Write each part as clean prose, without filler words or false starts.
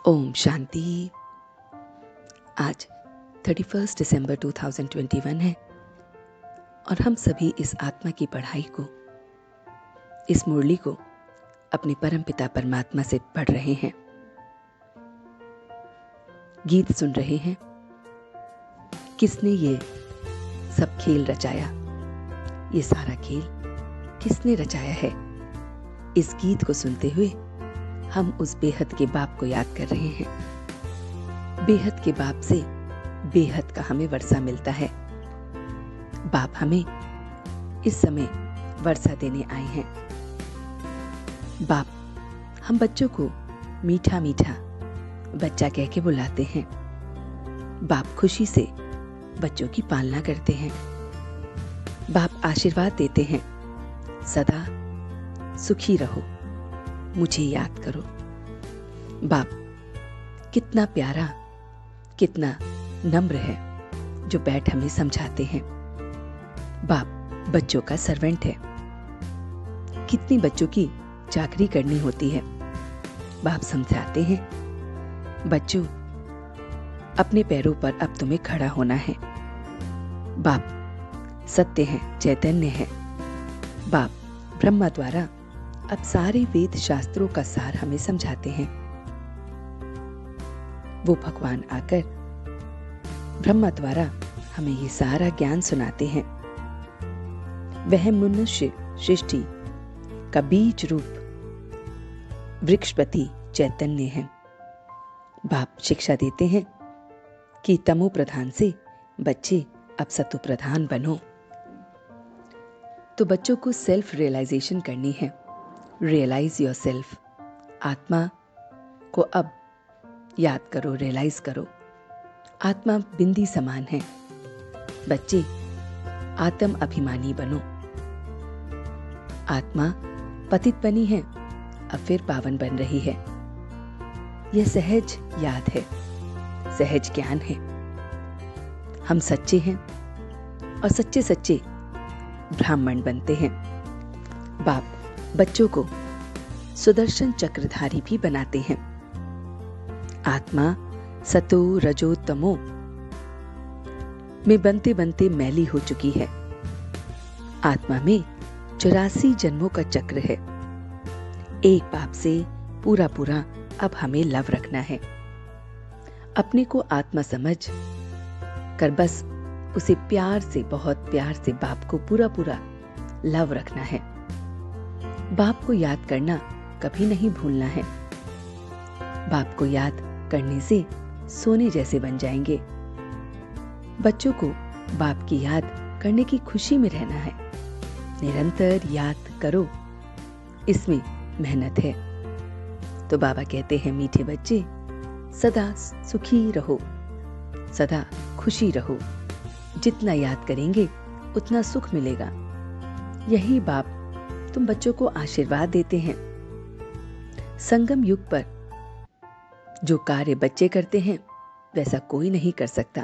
ओम शांति। आज 31 दिसंबर 2021 है और हम सभी इस आत्मा की पढ़ाई को, इस मुरली को अपने परम पिता परमात्मा से पढ़ रहे हैं, गीत सुन रहे हैं। किसने ये सब खेल रचाया, ये सारा खेल किसने रचाया है? इस गीत को सुनते हुए हम उस बेहद के बाप को याद कर रहे हैं। बेहद के बाप से बेहद का हमें वर्षा मिलता है। बाप हमें इस समय वर्षा देने आए हैं। बाप हम बच्चों को मीठा मीठा बच्चा कह के बुलाते हैं। बाप खुशी से बच्चों की पालना करते हैं। बाप आशीर्वाद देते हैं, सदा सुखी रहो, मुझे याद करो। बाप कितना प्यारा, कितना नम्र है जो बैठ हमें समझाते हैं। बाप बच्चों का सर्वेंट है। कितनी बच्चों की चाकरी करनी होती है। बाप समझाते हैं, बच्चों अपने पैरों पर अब तुम्हें खड़ा होना है। बाप सत्य है, चैतन्य है। बाप ब्रह्मा द्वारा अब सारे वेद शास्त्रों का सार हमें समझाते हैं। वो भगवान आकर ब्रह्मा द्वारा हमें ये सारा ज्ञान सुनाते हैं। वह मनुष्य सृष्टि का बीज रूप वृक्षपति चैतन्य है। बाप शिक्षा देते हैं कि तमो प्रधान से बच्चे अब सतो प्रधान बनो। तो बच्चों को सेल्फ रियलाइजेशन करनी है। Realise your self. आत्मा को अब याद करो, रियलाइज करो। आत्मा बिंदी समान है। बच्चे आत्म अभिमानी बनो। आत्मा पतित बनी है, अब फिर पावन बन रही है। यह सहज याद है, सहज ज्ञान है। हम सच्चे हैं और सच्चे सच्चे ब्राह्मण बनते हैं। बाप बच्चों को सुदर्शन चक्रधारी भी बनाते हैं। आत्मा सतो रजो तमो में बनते बनते मैली हो चुकी है। आत्मा में 84 जन्मों का चक्र है। एक बाप से पूरा पूरा अब हमें लव रखना है। अपने को आत्मा समझ कर बस उसे प्यार से, बहुत प्यार से बाप को पूरा पूरा लव रखना है। बाप को याद करना कभी नहीं भूलना है। बाप को याद करने से सोने जैसे बन जाएंगे। बच्चों को बाप की याद करने की खुशी में रहना है। निरंतर याद करो, इसमें मेहनत है। तो बाबा कहते हैं, मीठे बच्चे सदा सुखी रहो, सदा खुशी रहो। जितना याद करेंगे उतना सुख मिलेगा। यही बाप तुम बच्चों को आशीर्वाद देते हैं। संगम युग पर जो कार्य बच्चे करते हैं वैसा कोई नहीं कर सकता,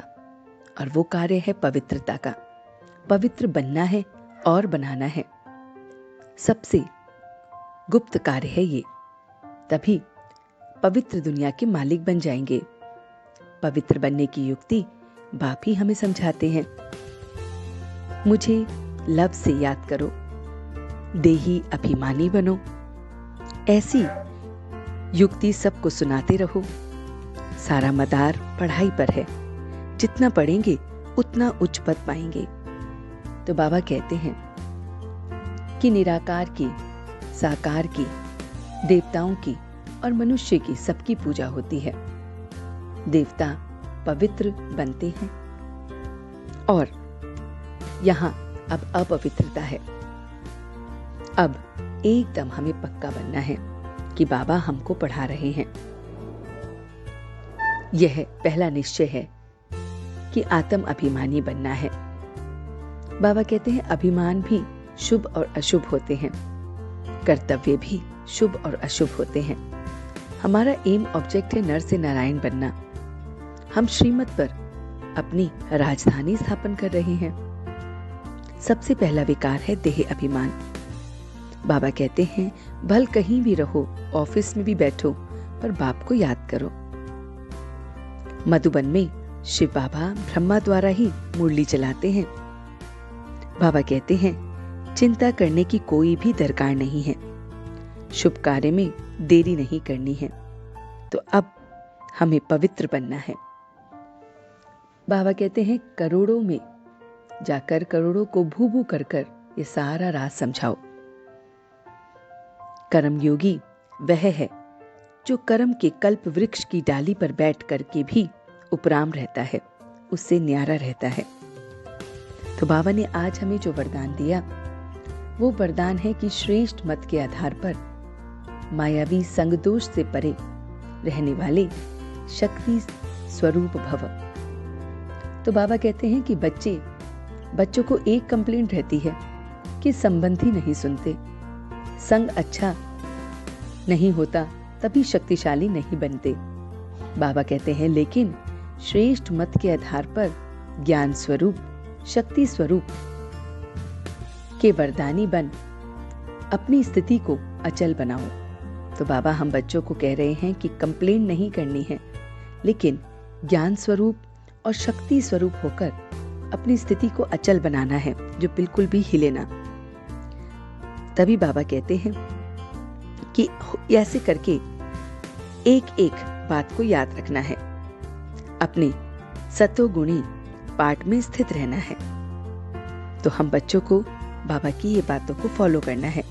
और वो कार्य है पवित्रता का। पवित्र बनना है और बनाना है। सबसे गुप्त कार्य है ये। तभी पवित्र दुनिया के मालिक बन जाएंगे। पवित्र बनने की युक्ति बाप ही हमें समझाते हैं। मुझे लव से याद करो, देही अभिमानी बनो। ऐसी युक्ति सबको सुनाते रहो। सारा मदार पढ़ाई पर है। जितना पढ़ेंगे उतना उच्च पद पाएंगे। तो बाबा कहते हैं कि निराकार की, साकार की, देवताओं की और मनुष्य की सबकी पूजा होती है। देवता पवित्र बनते हैं और यहां अब अपवित्रता है। अब एकदम हमें पक्का बनना है कि बाबा हमको पढ़ा रहे हैं। यह पहला निश्चय है कि आत्म अभिमानी बनना है। बाबा कहते हैं, अभिमान भी शुभ और अशुभ होते हैं, कर्तव्य भी शुभ और अशुभ होते हैं। हमारा एम ऑब्जेक्ट है नर से नारायण बनना। हम श्रीमत पर अपनी राजधानी स्थापन कर रहे हैं। सबसे पहला विकार है देह अभिमान। बाबा कहते हैं, भल कहीं भी रहो, ऑफिस में भी बैठो, पर बाप को याद करो। मधुबन में शिव बाबा ब्रह्मा द्वारा ही मुरली चलाते हैं। बाबा कहते हैं, चिंता करने की कोई भी दरकार नहीं है, शुभ कार्य में देरी नहीं करनी है, तो अब हमें पवित्र बनना है। बाबा कहते हैं, करोड़ों में जाकर करोड़ों को भू भू कर कर ये सारा राज समझाओ। कर्मयोगी वह है जो कर्म के कल्प वृक्ष की डाली पर बैठ करके भी उपराम रहता है, उससे न्यारा रहता है। तो बाबा ने आज हमें जो वरदान दिया वो वरदान है कि श्रेष्ठ मत के आधार पर मायावी संग दोष से परे रहने वाले शक्ति स्वरूप भव। तो बाबा कहते हैं कि बच्चों को एक कंप्लेंट रहती है कि संबंधी नहीं सुनते, संग अच्छा नहीं होता, तभी शक्तिशाली नहीं बनते। बाबा कहते हैं, लेकिन श्रेष्ठ मत के आधार पर ज्ञान स्वरूप, शक्ति स्वरूप के वरदानी बन अपनी स्थिति को अचल बनाओ। तो बाबा हम बच्चों को कह रहे हैं कि कंप्लेन नहीं करनी है, लेकिन ज्ञान स्वरूप और शक्ति स्वरूप होकर अपनी स्थिति को अचल बनाना है, जो बिल्कुल भी हिले ना। तभी बाबा कहते हैं कि ऐसे करके एक एक बात को याद रखना है, अपने सतोगुणी पाठ में स्थित रहना है। तो हम बच्चों को बाबा की ये बातों को फॉलो करना है,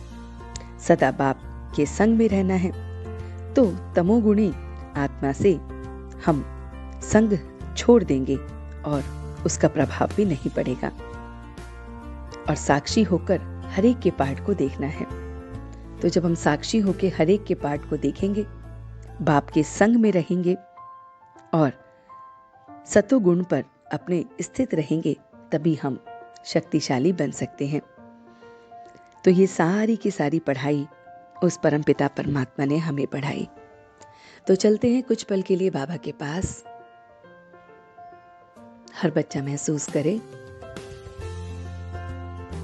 सदा बाप के संग में रहना है। तो तमोगुणी आत्मा से हम संग छोड़ देंगे और उसका प्रभाव भी नहीं पड़ेगा, और साक्षी होकर हरेक के पाठ को देखना है। तो जब हम साक्षी होकर हरेक के पाठ को देखेंगे, बाप के संग में रहेंगे और सतोगुण पर अपने स्थित रहेंगे, तभी हम शक्तिशाली बन सकते हैं। तो ये सारी की सारी पढ़ाई उस परमपिता परमात्मा ने हमें पढ़ाई। तो चलते हैं कुछ पल के लिए बाबा के पास। हर बच्चा महसूस करे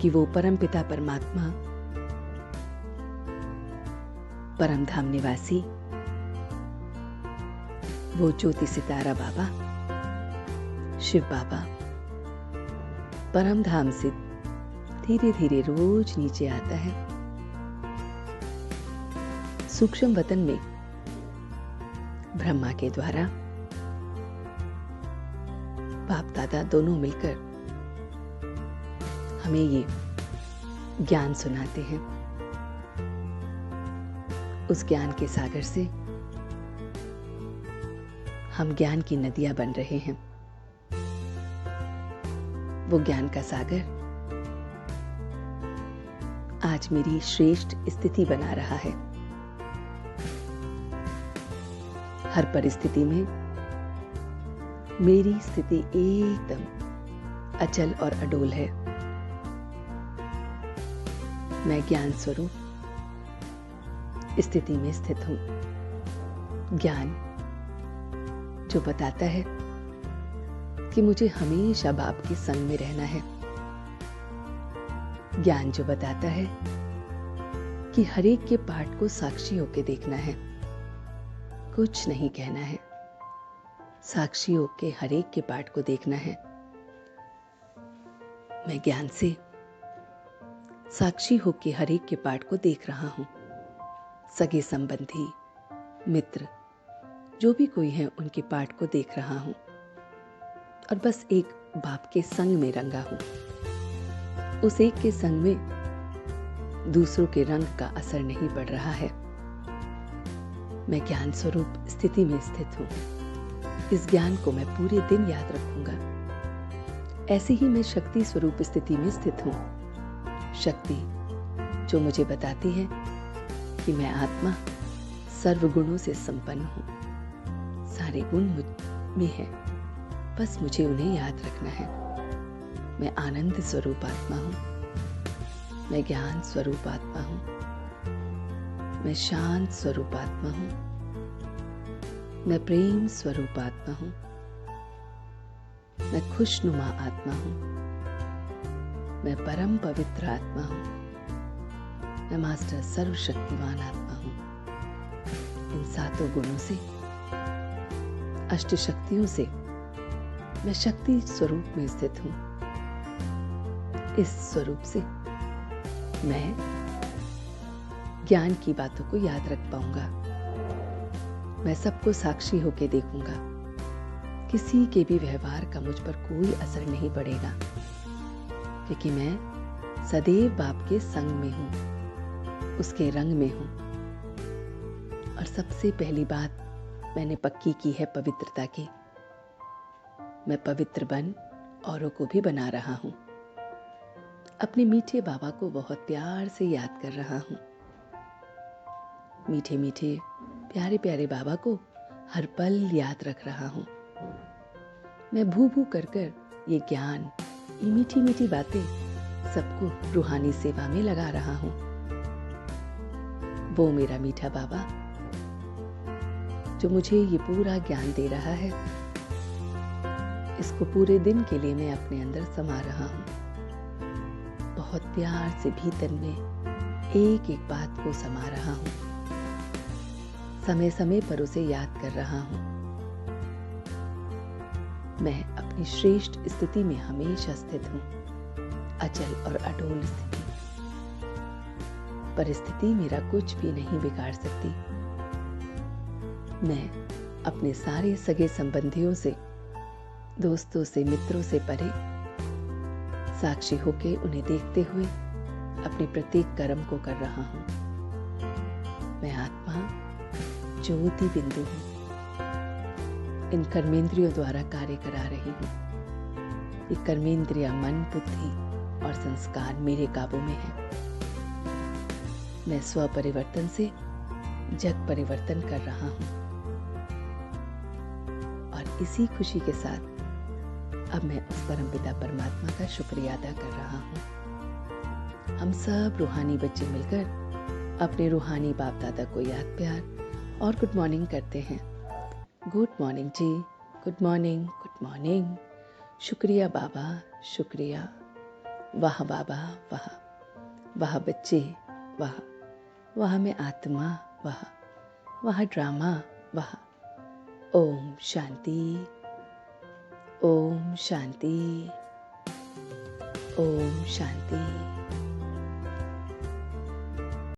कि वो परमपिता परमात्मा, परम धाम निवासी, वो ज्योति सितारा बाबा, शिव बाबा परम धाम से धीरे धीरे रोज नीचे आता है। सूक्ष्म वतन में ब्रह्मा के द्वारा बाप दादा दोनों मिलकर हमें ये ज्ञान सुनाते हैं। उस ज्ञान के सागर से हम ज्ञान की नदियां बन रहे हैं। वो ज्ञान का सागर आज मेरी श्रेष्ठ स्थिति बना रहा है। हर परिस्थिति में मेरी स्थिति एकदम अचल और अडोल है। मैं ज्ञान स्वरूप स्थिति में स्थित हूं। ज्ञान जो बताता है कि मुझे हमेशा बाप के संग में रहना है। ज्ञान जो बताता है कि हरेक के पाठ को साक्षी होके देखना है, कुछ नहीं कहना है, साक्षी होके हरेक के पाठ को देखना है। मैं ज्ञान से साक्षी होके हरेक के पाठ को देख रहा हूं। सगे संबंधी, मित्र, जो भी कोई है, उनके पाठ को देख रहा हूं और बस एक बाप के संग में रंगा हूं। उस एक के संग में दूसरों के रंग का असर नहीं पड़ रहा है। मैं ज्ञान स्वरूप स्थिति में स्थित हूं। इस ज्ञान को मैं पूरे दिन याद रखूंगा। ऐसे ही मैं शक्ति स्वरूप स्थिति में स्थित हूं। शक्ति जो मुझे बताती है कि मैं आत्मा सर्व गुणों से संपन्न हूं। सारे गुण मुझ में है, बस मुझे उन्हें याद रखना है। मैं आनंद स्वरूप आत्मा हूं। मैं ज्ञान स्वरूप आत्मा हूं। मैं शांत स्वरूप आत्मा हूं। मैं प्रेम स्वरूप आत्मा हूं। मैं खुशनुमा आत्मा हूं। मैं परम पवित्र आत्मा हूं। मैं मास्टर सर्वशक्तिवान आत्मा हूं। इन सातों गुणों से अष्ट शक्तियों से मैं शक्ति स्वरूप में स्थित हूं। इस स्वरूप से मैं ज्ञान की बातों को याद रख पाऊंगा। मैं सबको साक्षी होके देखूंगा। किसी के भी व्यवहार का मुझ पर कोई असर नहीं पड़ेगा, क्योंकि मैं सदैव बाप के संग में हूं, उसके रंग में हूं। और सबसे पहली बात मैंने पक्की की है पवित्रता की। मैं पवित्र बन औरों को भी बना रहा हूं। अपने मीठे बाबा को बहुत प्यार से याद कर रहा हूं। मीठे मीठे प्यारे प्यारे बाबा को हर पल याद रख रहा हूं। मैं भू भू कर कर ये ज्ञान, ये मीठी मीठी बातें सबको रूहानी सेवा में लगा रहा हूं। वो मेरा मीठा बाबा जो मुझे ये पूरा ज्ञान दे रहा है, इसको पूरे दिन के लिए मैं अपने अंदर समा रहा हूं। बहुत प्यार से भीतर में एक एक बात को समा रहा हूं। समय समय पर उसे याद कर रहा हूं। मैं अपनी श्रेष्ठ स्थिति में हमेशा स्थित हूं, अचल और अटोल स्थिति। परिस्थिति मेरा कुछ भी नहीं बिगाड़ सकती। मैं अपने सारे सगे संबंधियों से, दोस्तों से, मित्रों से परे साक्षी होके उन्हें देखते हुए अपने प्रत्येक कर्म को कर रहा हूं। मैं आत्मा ज्योति बिंदु हूं। इन कर्मेंद्रियों द्वारा कार्य करा रही हूं। ये कर्मेंद्रिया मन, बुद्धि और संस्कार मेरे काबू में है। मैं स्व परिवर्तन से जग परिवर्तन कर रहा हूं। और इसी खुशी के साथ अब मैं उस परमपिता परमात्मा का शुक्रिया अदा कर रहा हूं। हम सब रूहानी बच्चे मिलकर अपने रूहानी बाप दादा को याद, प्यार और गुड मॉर्निंग करते हैं। गुड मॉर्निंग जी, गुड मॉर्निंग, गुड मॉर्निंग। शुक्रिया बाबा, शुक्रिया। वाह बाबा, वाह। वाह बच्चे, वाह। वाह मैं आत्मा, वाह। वाह ड्रामा, वाह। ओम शांति, ओम शांति, ओम शांति।